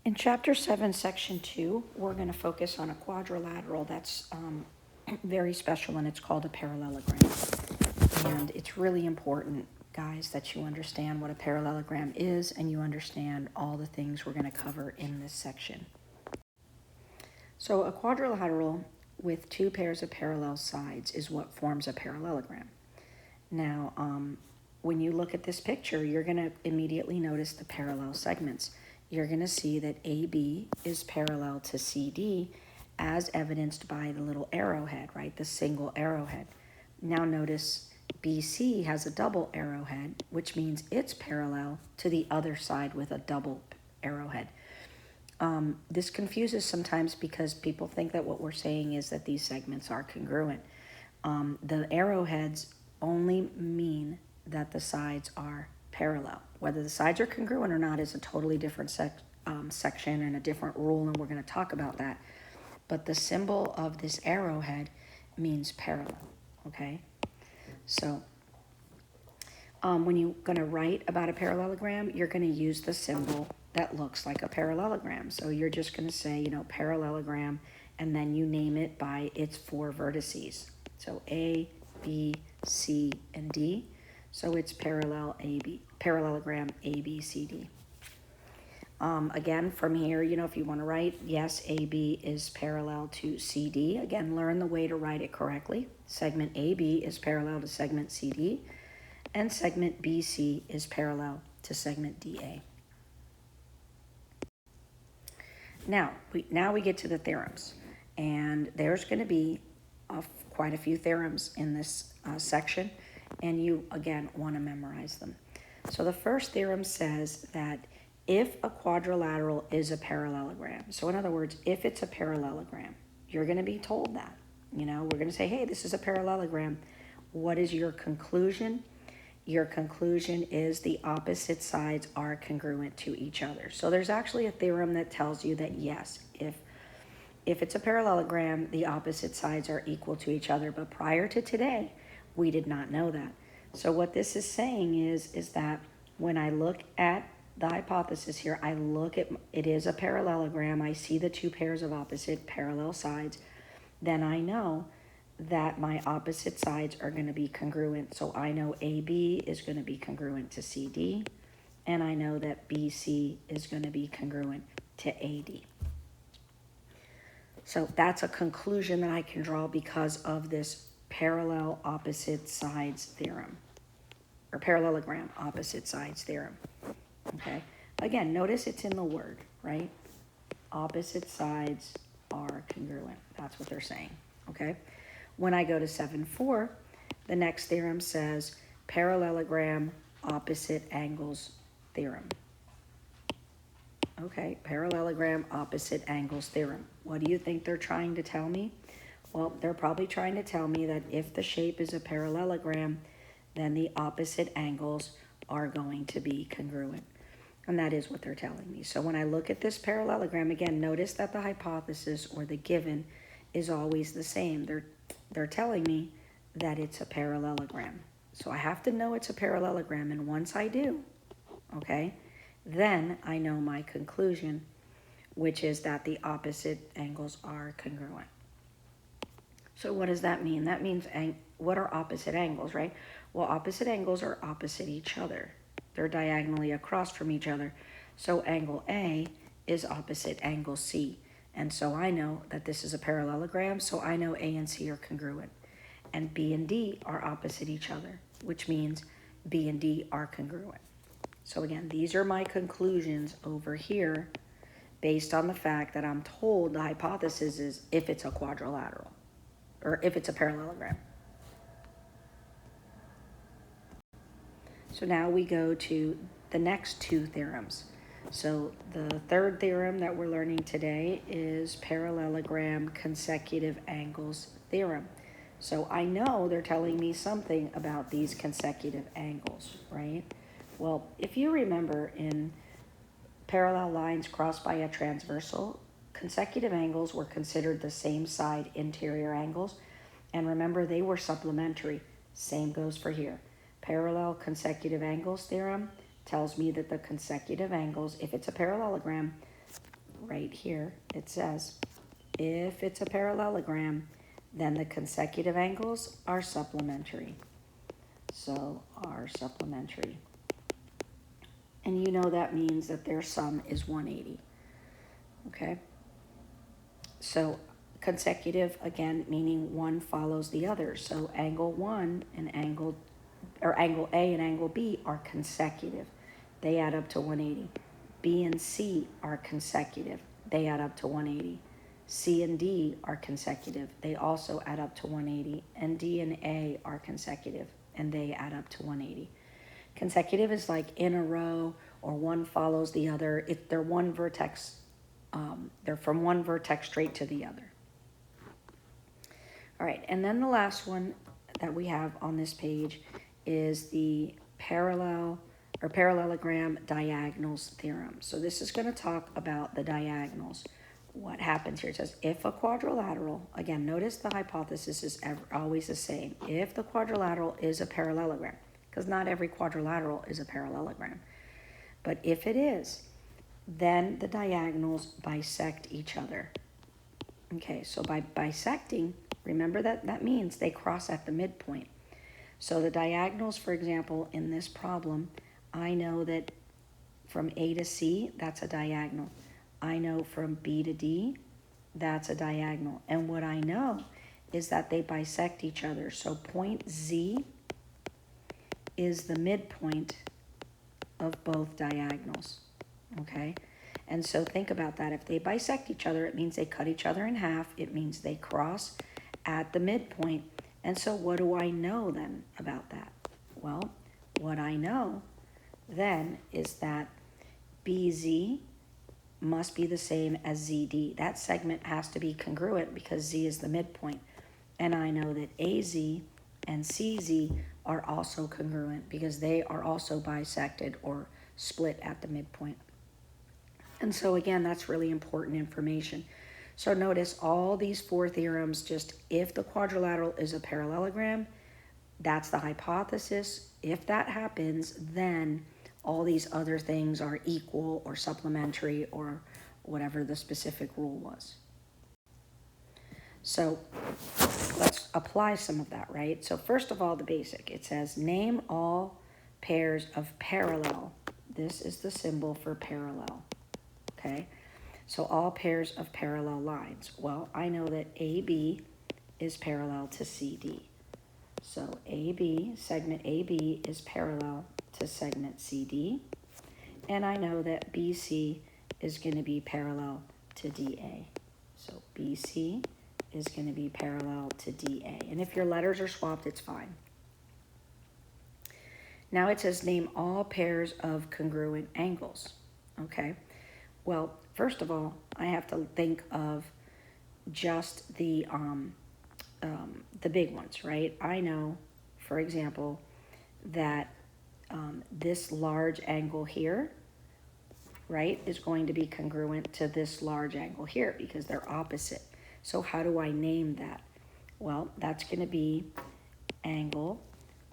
In Chapter 7, Section 2, we're going to focus on a quadrilateral that's very special, and it's called a parallelogram. And it's really important, guys, that you understand what a parallelogram is and you understand all the things we're going to cover in this section. So a quadrilateral with two pairs of parallel sides is what forms a parallelogram. Now, when you look at this picture, you're going to immediately notice the parallel segments. You're going to see that AB is parallel to CD as evidenced by the little arrowhead, right? The single arrowhead. Now notice BC has a double arrowhead, which means it's parallel to the other side with a double arrowhead. This confuses sometimes because people think that what we're saying is that these segments are congruent. The arrowheads only mean that the sides are parallel. Whether the sides are congruent or not is a totally different section and a different rule, and we're going to talk about that. But the symbol of this arrowhead means parallel, okay? So when you're going to write about a parallelogram, you're going to use the symbol that looks like a parallelogram. So you're just going to say, parallelogram, and then you name it by its four vertices. So A, B, C, and D. So it's parallelogram A, B, C, D. Again, from here, if you want to write, yes, AB is parallel to CD. Again, learn the way to write it correctly. Segment AB is parallel to segment CD, and segment BC is parallel to segment DA. Now we get to the theorems, and there's going to be quite a few theorems in this section, and you, again, want to memorize them. So the first theorem says that if a quadrilateral is a parallelogram, so in other words, if it's a parallelogram, you're going to be told that. We're going to say, hey, this is a parallelogram. What is your conclusion? Your conclusion is the opposite sides are congruent to each other. So there's actually a theorem that tells you that, yes, if it's a parallelogram, the opposite sides are equal to each other. But prior to today, we did not know that. So what this is saying is that when I look at the hypothesis here, I look at it is a parallelogram. I see the two pairs of opposite parallel sides. Then I know that my opposite sides are going to be congruent. So I know AB is going to be congruent to CD, and I know that BC is going to be congruent to AD. So that's a conclusion that I can draw because of this parallel opposite sides theorem, or parallelogram opposite sides theorem. Okay. Again, notice it's in the word, right? Opposite sides are congruent. That's what they're saying. Okay. When I go to 7.4, the next theorem says parallelogram opposite angles theorem. Okay, parallelogram opposite angles theorem. What do you think they're trying to tell me? Well, they're probably trying to tell me that if the shape is a parallelogram, then the opposite angles are going to be congruent. And that is what they're telling me. So when I look at this parallelogram, again, notice that the hypothesis or the given is always the same. They're telling me that it's a parallelogram. So I have to know it's a parallelogram, and once I do, okay, then I know my conclusion, which is that the opposite angles are congruent. So what does that mean? That means what are opposite angles, right? Well, opposite angles are opposite each other. They're diagonally across from each other. So angle A is opposite angle C. And so I know that this is a parallelogram, so I know A and C are congruent. And B and D are opposite each other, which means B and D are congruent. So again, these are my conclusions over here based on the fact that I'm told the hypothesis is if it's a quadrilateral, or if it's a parallelogram. So now we go to the next two theorems. So the third theorem that we're learning today is parallelogram consecutive angles theorem. So I know they're telling me something about these consecutive angles, right? Well, if you remember, in parallel lines crossed by a transversal, consecutive angles were considered the same side interior angles. And remember, they were supplementary. Same goes for here. Parallel consecutive angles theorem tells me that the consecutive angles, if it's a parallelogram, right here, it says, if it's a parallelogram, then the consecutive angles are supplementary. So are supplementary. And you know that means that their sum is 180. Okay? So consecutive, again, meaning one follows the other. So angle 1 and angle A and angle B are consecutive. They add up to 180. B and C are consecutive. They add up to 180. C and D are consecutive. They also add up to 180. And D and A are consecutive, and they add up to 180. Consecutive is like in a row, or one follows the other. They're one vertex. They're from one vertex straight to the other. All right, and then the last one that we have on this page is the parallelogram diagonals theorem. So this is going to talk about the diagonals. What happens here? It says if a quadrilateral, again, notice the hypothesis is always the same. If the quadrilateral is a parallelogram, because not every quadrilateral is a parallelogram, but if it is, then the diagonals bisect each other. Okay, so by bisecting, remember that means they cross at the midpoint. So the diagonals, for example, in this problem, I know that from A to C, that's a diagonal. I know from B to D, that's a diagonal. And what I know is that they bisect each other. So point Z is the midpoint of both diagonals, okay? And so think about that. If they bisect each other, it means they cut each other in half. It means they cross at the midpoint. And so what do I know then about that? Well, what I know then is that BZ must be the same as ZD. That segment has to be congruent because Z is the midpoint. And I know that AZ and CZ are also congruent because they are also bisected or split at the midpoint. And so again, that's really important information. So notice all these four theorems, just if the quadrilateral is a parallelogram, that's the hypothesis. If that happens, then all these other things are equal or supplementary or whatever the specific rule was. So let's apply some of that, right? So first of all, the basic. It says name all pairs of parallel. This is the symbol for parallel, okay? So all pairs of parallel lines. Well, I know that AB is parallel to CD. So AB, segment AB is parallel to segment CD. And I know that BC is going to be parallel to DA. So BC is going to be parallel to DA. And if your letters are swapped, it's fine. Now it says name all pairs of congruent angles. Okay. Well, first of all, I have to think of just the big ones, right? I know, for example, that this large angle here, right, is going to be congruent to this large angle here because they're opposite. So how do I name that? Well, that's going to be angle.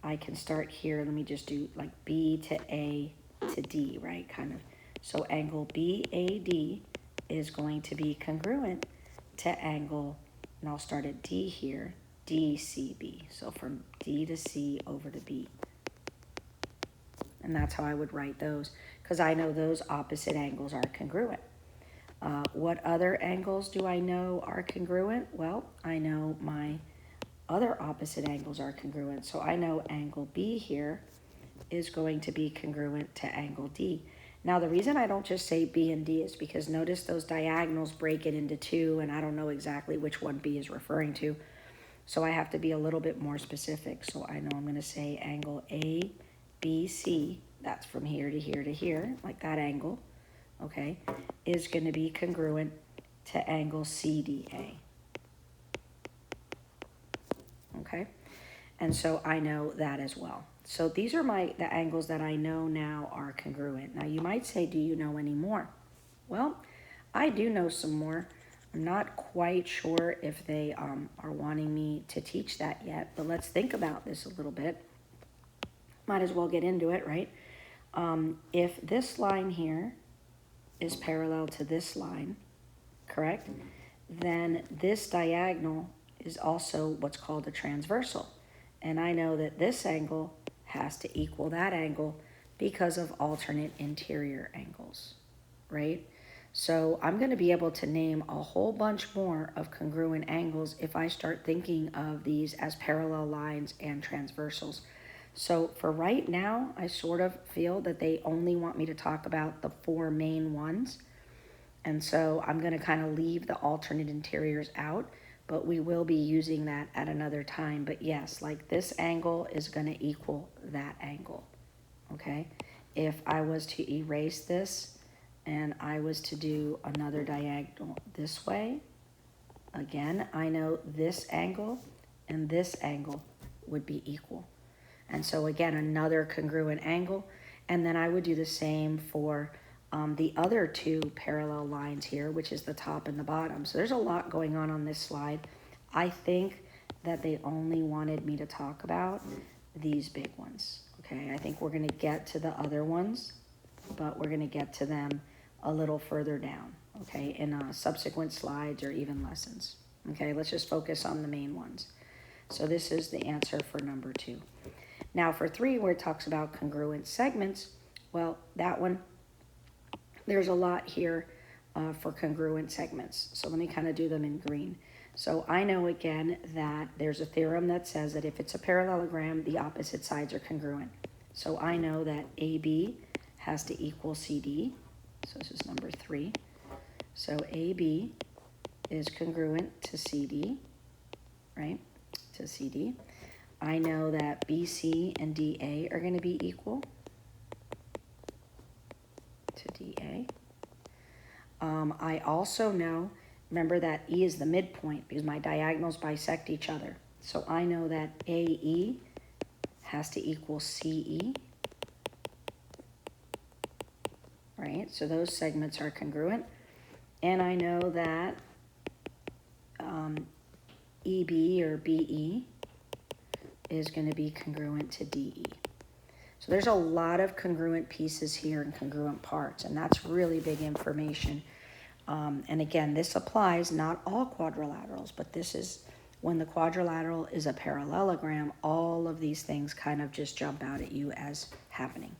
I can start here. Let me just do like B to A to D, right? Kind of. So angle BAD is going to be congruent to angle, and I'll start at D here, DCB. So from D to C over to B. And that's how I would write those because I know those opposite angles are congruent. What other angles do I know are congruent? Well, I know my other opposite angles are congruent. So I know angle B here is going to be congruent to angle D. Now, the reason I don't just say B and D is because notice those diagonals break it into two, and I don't know exactly which one B is referring to. So I have to be a little bit more specific. So I know I'm going to say angle ABC, that's from here to here to here, like that angle, okay, is going to be congruent to angle CDA. Okay, and so I know that as well. So these are the angles that I know now are congruent. Now you might say, do you know any more? Well, I do know some more. I'm not quite sure if they are wanting me to teach that yet, but let's think about this a little bit. Might as well get into it, right? If this line here is parallel to this line, correct? Then this diagonal is also what's called a transversal. And I know that this angle has to equal that angle because of alternate interior angles, right? So I'm going to be able to name a whole bunch more of congruent angles if I start thinking of these as parallel lines and transversals. So for right now, I sort of feel that they only want me to talk about the four main ones. And so I'm going to kind of leave the alternate interiors out, but we will be using that at another time. But yes, like this angle is going to equal that angle, okay? If I was to erase this and I was to do another diagonal this way, again, I know this angle and this angle would be equal. And so again, another congruent angle. And then I would do the same for the other two parallel lines here, which is the top and the bottom. So there's a lot going on this slide. I think that they only wanted me to talk about these big ones. Okay, I think we're going to get to the other ones, but we're going to get to them a little further down, okay, in subsequent slides or even lessons. Okay, let's just focus on the main ones. So this is the answer for number 2. Now for 3, where it talks about congruent segments, well, that one, there's a lot here for congruent segments. So let me kind of do them in green. So I know again that there's a theorem that says that if it's a parallelogram, the opposite sides are congruent. So I know that AB has to equal CD. So this is number 3. So AB is congruent to CD, right? To CD. I know that BC and DA are going to be equal to DA. I also know, remember that E is the midpoint because my diagonals bisect each other. So I know that AE has to equal CE, right? So those segments are congruent. And I know that EB or BE is going to be congruent to DE. So there's a lot of congruent pieces here and congruent parts, and that's really big information. And again, this applies not all quadrilaterals, but this is when the quadrilateral is a parallelogram, all of these things kind of just jump out at you as happening.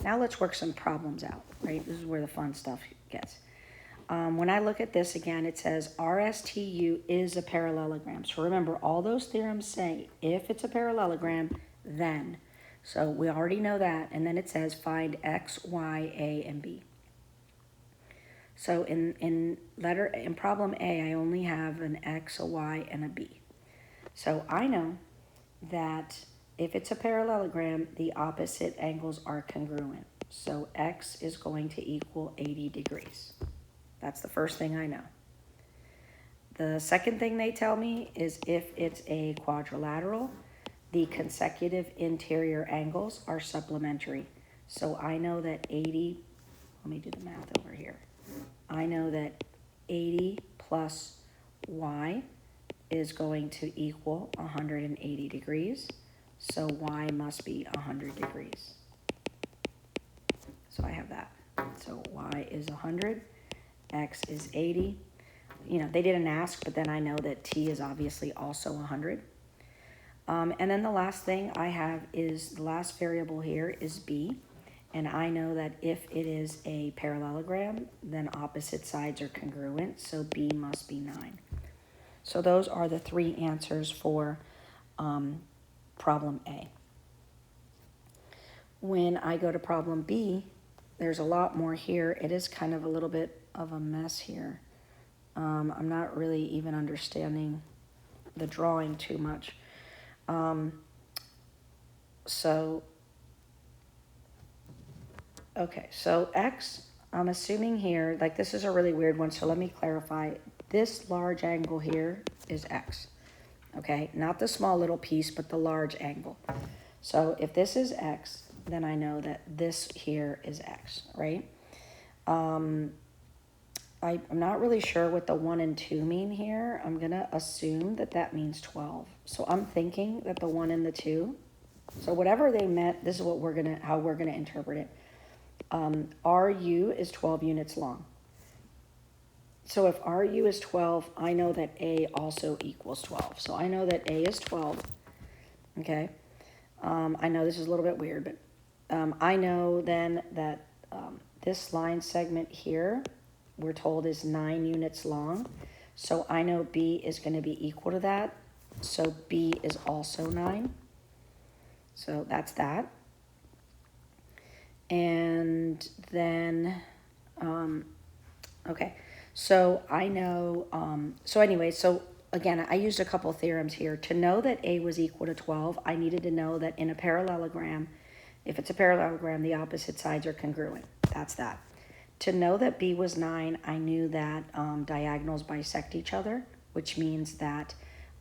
Now let's work some problems out, right? This is where the fun stuff gets. When I look at this again, it says RSTU is a parallelogram. So remember, all those theorems say if it's a parallelogram, then. So we already know that. And then it says find X, Y, A, and B. So in problem A, I only have an X, a Y, and a B. So I know that if it's a parallelogram, the opposite angles are congruent. So X is going to equal 80 degrees. That's the first thing I know. The second thing they tell me is if it's a quadrilateral, the consecutive interior angles are supplementary. So I know that 80, let me do the math over here. I know that 80 plus Y is going to equal 180 degrees. So Y must be 100 degrees. So I have that. So Y is 100. X is 80. You know, they didn't ask, but then I know that T is obviously also 100. And then the last thing I have is the last variable here is B. And I know that if it is a parallelogram, then opposite sides are congruent. So B must be 9. So those are the 3 answers for problem A. When I go to problem B, there's a lot more here. It is kind of a little bit of a mess here. I'm not really even understanding the drawing too much. Okay, so X, I'm assuming here, like this is a really weird one, so let me clarify. This large angle here is X, okay? Not the small little piece, but the large angle. So if this is X, then I know that this here is X, right? I'm not really sure what the 1 and 2 mean here. I'm going to assume that that means 12. So I'm thinking that the 1 and the 2, so whatever they meant, this is what how we're going to interpret it. RU is 12 units long. So if RU is 12, I know that A also equals 12. So I know that A is 12, okay? I know this is a little bit weird, but I know then that this line segment here, we're told is 9 units long. So I know B is going to be equal to that. So B is also 9. So that's that. And then, okay, so I know, so anyway, so again, I used a couple theorems here. To know that A was equal to 12, I needed to know that in a parallelogram, if it's a parallelogram, the opposite sides are congruent. That's that. To know that B was 9, I knew that diagonals bisect each other, which means that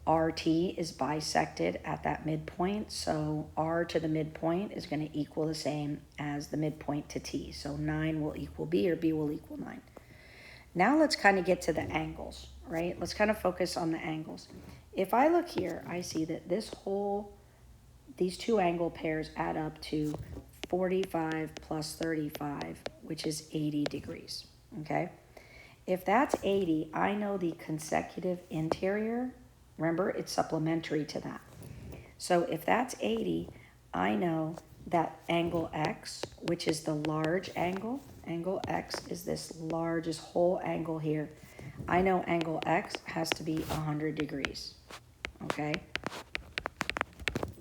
RT is bisected at that midpoint. So R to the midpoint is going to equal the same as the midpoint to T. So 9 will equal B, or B will equal 9. Now let's kind of get to the angles, right? Let's kind of focus on the angles. If I look here, I see that these two angle pairs add up to 45 plus 35, which is 80 degrees, okay? If that's 80, I know the consecutive interior, remember, it's supplementary to that. So if that's 80, I know that angle X, which is the large angle X is this largest whole angle here. I know angle X has to be 100 degrees, okay?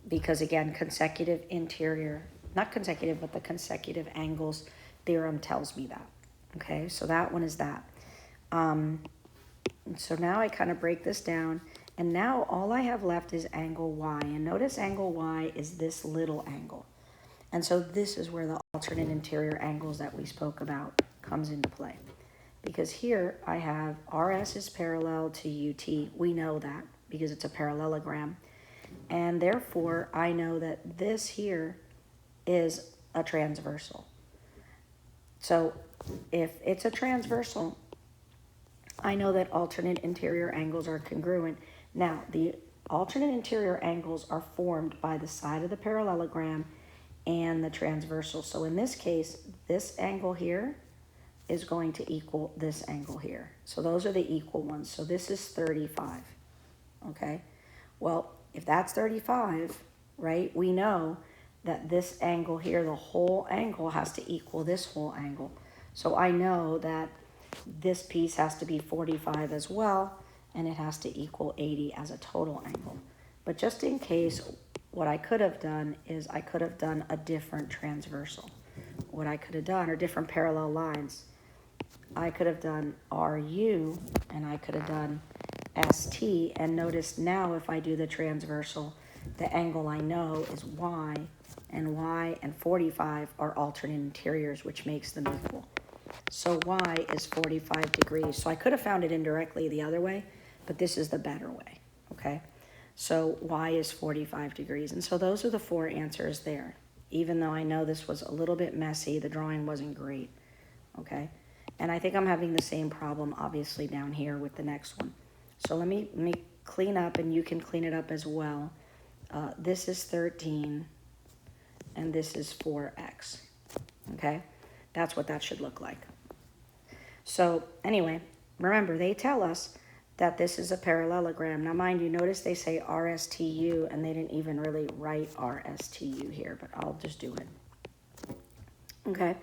Because again, consecutive interior, not consecutive, but the consecutive angles theorem tells me that, okay? So that one is that. So now I kind of break this down, and now all I have left is angle Y. And notice angle Y is this little angle. And so this is where the alternate interior angles that we spoke about comes into play. Because here I have RS is parallel to UT. We know that because it's a parallelogram. And therefore, I know that this here is a transversal. So if it's a transversal, I know that alternate interior angles are congruent. Now, the alternate interior angles are formed by the side of the parallelogram and the transversal. So in this case, this angle here is going to equal this angle here. So those are the equal ones. So this is 35, okay? Well, if that's 35, right, we know that this angle here, the whole angle has to equal this whole angle. So I know that this piece has to be 45 as well, and it has to equal 80 as a total angle. But just in case, what I could have done is I could have done a different transversal. What I could have done, or different parallel lines, I could have done RU, and I could have done ST, and notice now if I do the transversal, the angle I know is Y and 45 are alternate interiors, which makes them equal. So Y is 45 degrees. So I could have found it indirectly the other way, but this is the better way, okay? So Y is 45 degrees. And so those are the 4 answers there. Even though I know this was a little bit messy, the drawing wasn't great, okay? And I think I'm having the same problem, obviously, down here with the next one. So let me clean up, and you can clean it up as well. This is 13, and this is 4x, okay? That's what that should look like. So anyway, remember, they tell us that this is a parallelogram. Now, mind you, notice they say RSTU, and they didn't even really write RSTU here, but I'll just do it. Okay,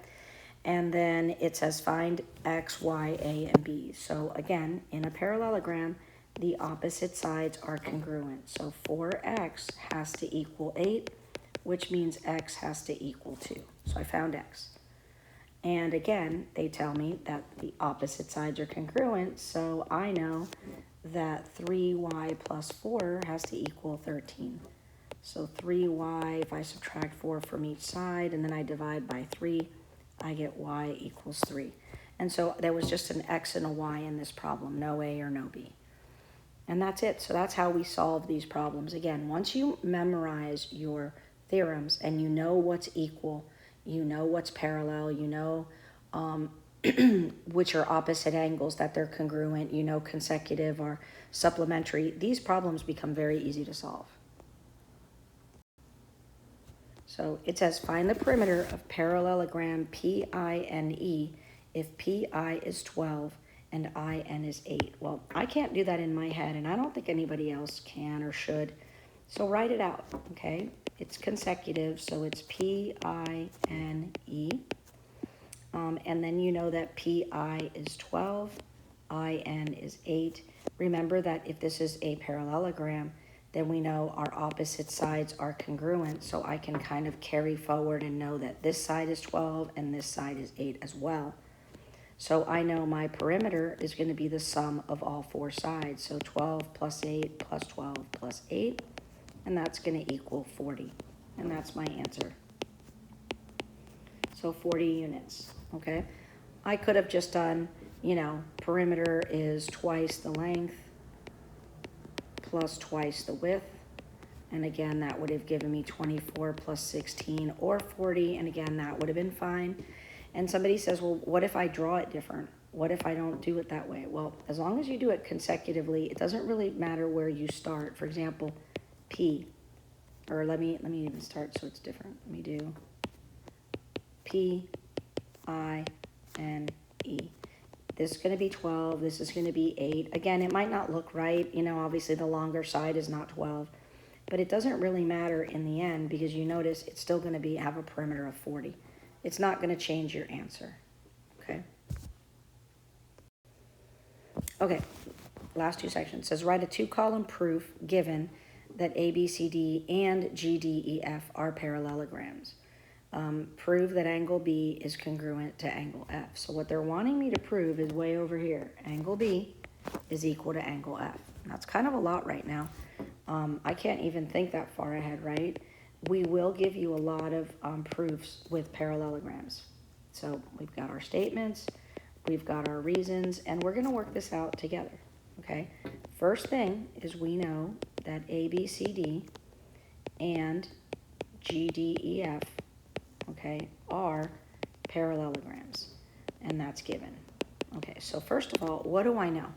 and then it says find X, Y, A, and B. So again, in a parallelogram, the opposite sides are congruent. So 4x has to equal 8, which means x has to equal 2. So I found x. And again, they tell me that the opposite sides are congruent, so I know that 3y plus 4 has to equal 13. So 3y, if I subtract 4 from each side and then I divide by 3, I get y equals 3. And so there was just an x and a y in this problem, no a or no b. And that's it. So that's how we solve these problems. Again, once you memorize your theorems and you know what's equal, you know what's parallel, you know which are opposite angles, that they're congruent, you know consecutive or supplementary, these problems become very easy to solve. So it says find the perimeter of parallelogram PINE if PI is 12 and IN is 8. Well, I can't do that in my head, and I don't think anybody else can or should. So write it out, okay? It's consecutive, so it's PINE. And then you know that PI is 12, IN is 8. Remember that if this is a parallelogram, then we know our opposite sides are congruent, so I can kind of carry forward and know that this side is 12 and this side is 8 as well. So I know my perimeter is going to be the sum of all four sides, so 12 plus 8 plus 12 plus 8, and that's going to equal 40, and that's my answer. So 40 units, okay? I could have just done, you know, perimeter is twice the length plus twice the width. And again, that would have given me 24 plus 16 or 40. And again, that would have been fine. And somebody says, well, what if I draw it different? What if I don't do it that way? Well, as long as you do it consecutively, it doesn't really matter where you start. For example, P, or let me even start so it's different. Let me do P, I, N, E. This is going to be 12. This is going to be 8. Again, it might not look right. You know, obviously the longer side is not 12. But it doesn't really matter in the end because you notice it's still going to have a perimeter of 40. It's not going to change your answer. Okay? Okay, last two sections. It says write a 2-column proof given that ABCD and GDEF are parallelograms. Prove that angle B is congruent to angle F. So what they're wanting me to prove is way over here. Angle B is equal to angle F. That's kind of a lot right now. I can't even think that far ahead, right? We will give you a lot of proofs with parallelograms. So we've got our statements, we've got our reasons, and we're going to work this out together, okay? First thing is we know that ABCD and GDEF, okay, are parallelograms, and that's given. Okay, so first of all, what do I know,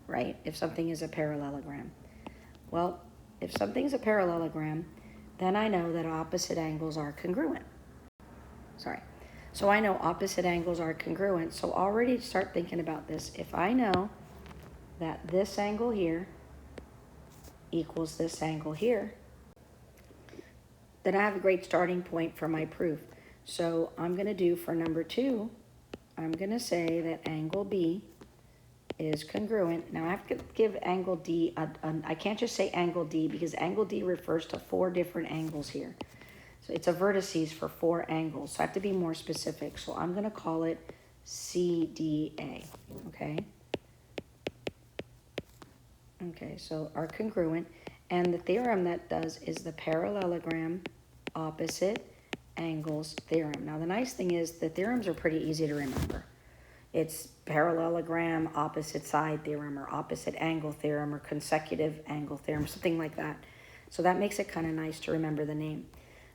right, if something is a parallelogram? Well, if something's a parallelogram, then I know that opposite angles are congruent. So I know opposite angles are congruent, so already start thinking about this. If I know that this angle here equals this angle here, then I have a great starting point for my proof. So I'm going to do for number 2, I'm going to say that angle B is congruent. Now I have to give angle D, I can't just say angle D because angle D refers to 4 different angles here. So it's a vertices for 4 angles. So I have to be more specific. So I'm going to call it CDA, okay? Okay, so are congruent. And the theorem that does is the parallelogram opposite angles theorem. Now the nice thing is the theorems are pretty easy to remember. It's parallelogram opposite side theorem or opposite angle theorem or consecutive angle theorem, something like that. So that makes it kind of nice to remember the name.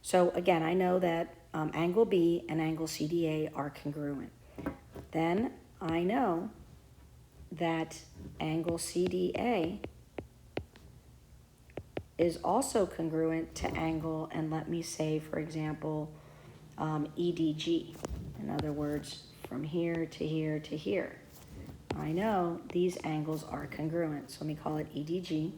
So again, I know that angle B and angle CDA are congruent. Then I know that angle CDA is also congruent to angle, and let me say, for example, EDG. In other words, from here to here to here. I know these angles are congruent, so let me call it EDG.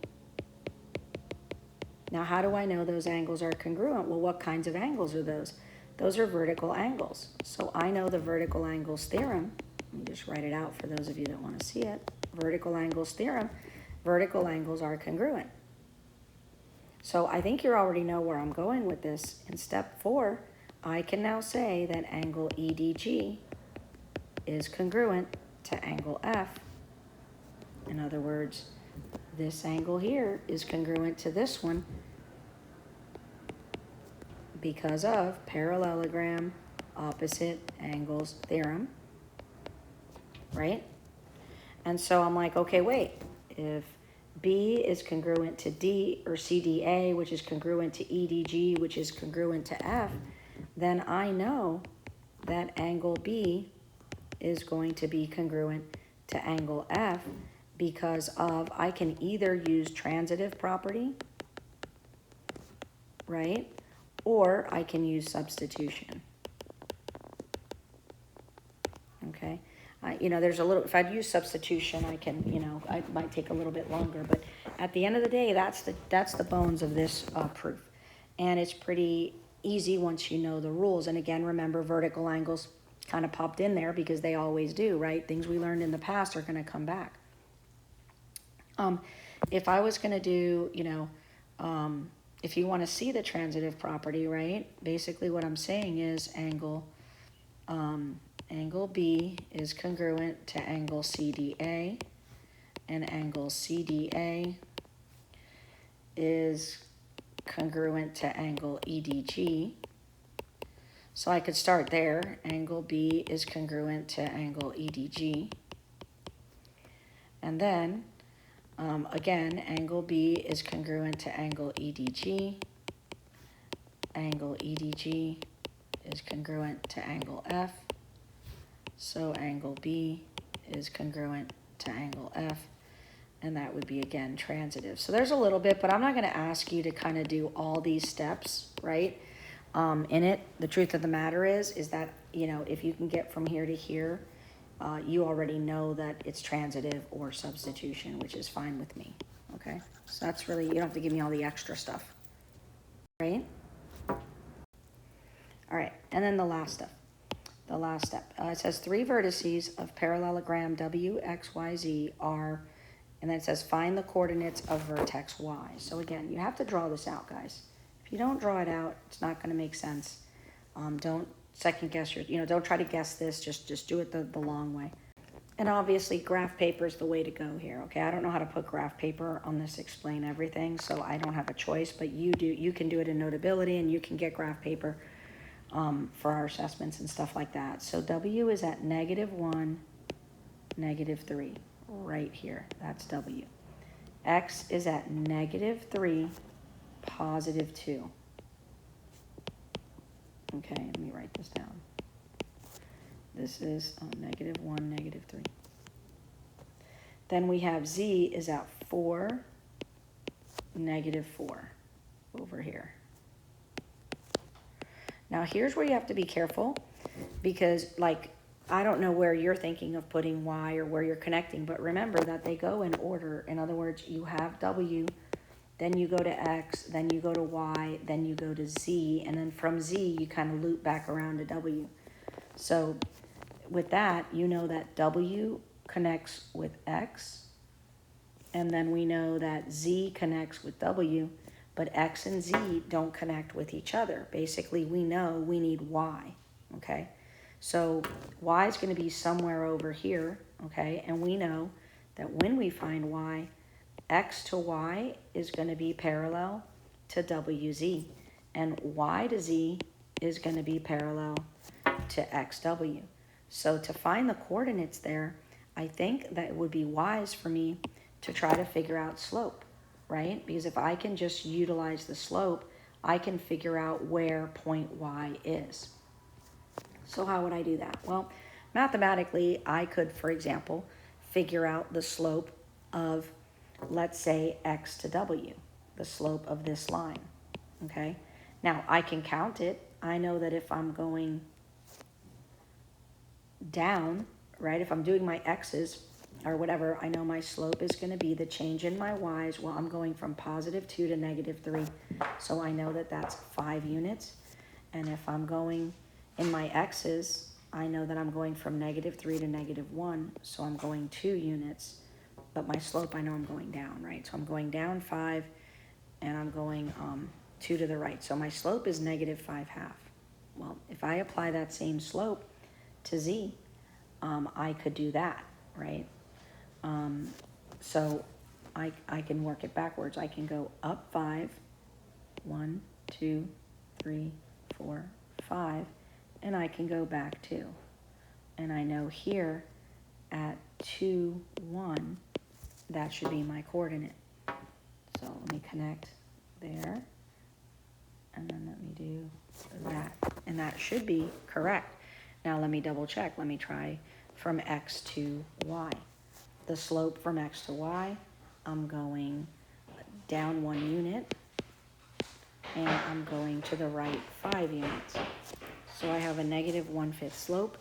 Now, how do I know those angles are congruent? Well, what kinds of angles are those? Those are vertical angles. So I know the vertical angles theorem. Let me just write it out for those of you that want to see it. Vertical angles theorem. Vertical angles are congruent. So I think you already know where I'm going with this. In step 4, I can now say that angle EDG is congruent to angle F. In other words, this angle here is congruent to this one because of parallelogram opposite angles theorem, right? And so I'm like, okay, wait, if B is congruent to D or CDA, which is congruent to EDG, which is congruent to F, then I know that angle B is going to be congruent to angle F because of, I can either use transitive property, right? or I can use substitution. Okay, there's a little, if I'd use substitution, I can, I might take a little bit longer, but at the end of the day, that's the bones of this proof. And it's pretty easy once you know the rules. And again, remember, vertical angles kind of popped in there because they always do, right? Things we learned in the past are going to come back. If I was going to do, if you want to see the transitive property, right? Basically what I'm saying is angle B is congruent to angle CDA, and angle CDA is congruent to angle EDG. So I could start there. Angle B is congruent to angle EDG. And then, again, angle B is congruent to angle EDG. Angle EDG is congruent to angle F. So angle B is congruent to angle F. And that would be, again, transitive. So there's a little bit, but I'm not going to ask you to kind of do all these steps, right? In it, the truth of the matter is that, if you can get from here to here, you already know that it's transitive or substitution, which is fine with me, okay? So that's really, you don't have to give me all the extra stuff, right? All right, and then the last step. It says 3 vertices of parallelogram W, X, Y, Z are, and then it says find the coordinates of vertex Y. So again, you have to draw this out, guys. If you don't draw it out, it's not going to make sense. Don't second guess don't try to guess this. Just do it the long way. And obviously, graph paper is the way to go here. Okay, I don't know how to put graph paper on this explain everything, so I don't have a choice. But you do. You can do it in Notability, and you can get graph paper for our assessments and stuff like that. So W is at -1, -3, right here. That's W. X is at -3, +2. Okay, let me write this down. This is -1, -3. Then we have Z is at 4, -4 over here. Now here's where you have to be careful because I don't know where you're thinking of putting Y or where you're connecting, but remember that they go in order. In other words, you have W, then you go to X, then you go to Y, then you go to Z, and then from Z you kind of loop back around to W. So with that, you know that W connects with X, and then we know that Z connects with W, but X and Z don't connect with each other. Basically, we know we need Y, okay? So Y is going to be somewhere over here, okay? And we know that when we find Y, X to Y is going to be parallel to WZ, and Y to Z is going to be parallel to XW. So to find the coordinates there, I think that it would be wise for me to try to figure out slope, right? Because if I can just utilize the slope, I can figure out where point Y is. So how would I do that? Well, mathematically, I could, for example, figure out the slope of, let's say, X to W, the slope of this line, okay? Now, I can count it. I know that if I'm going down, right, if I'm doing my X's or whatever, I know my slope is going to be the change in my Y's. Well, I'm going from +2 to -3, so I know that that's 5 units. And if I'm going in my X's, I know that I'm going from -3 to -1, so I'm going 2 units. But my slope, I know I'm going down, right? So I'm going down 5, and I'm going 2 to the right. So my slope is -5/2. Well, if I apply that same slope to Z, I could do that, right? So I can work it backwards. I can go up 5, 1, 2, 3, 4, 5, and I can go back 2. And I know here at 2, 1, that should be my coordinate. So let me connect there, and then let me do that. And that should be correct. Now let me double check. Let me try from X to Y. The slope from X to Y, I'm going down 1 unit, and I'm going to the right 5 units. So I have a negative 1/5 slope,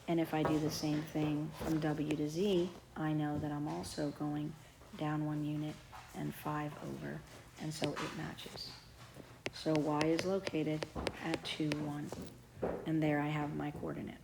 and if I do the same thing from W to Z, I know that I'm also going down 1 unit and 5 over, and so it matches. So Y is located at 2, 1, and there I have my coordinate.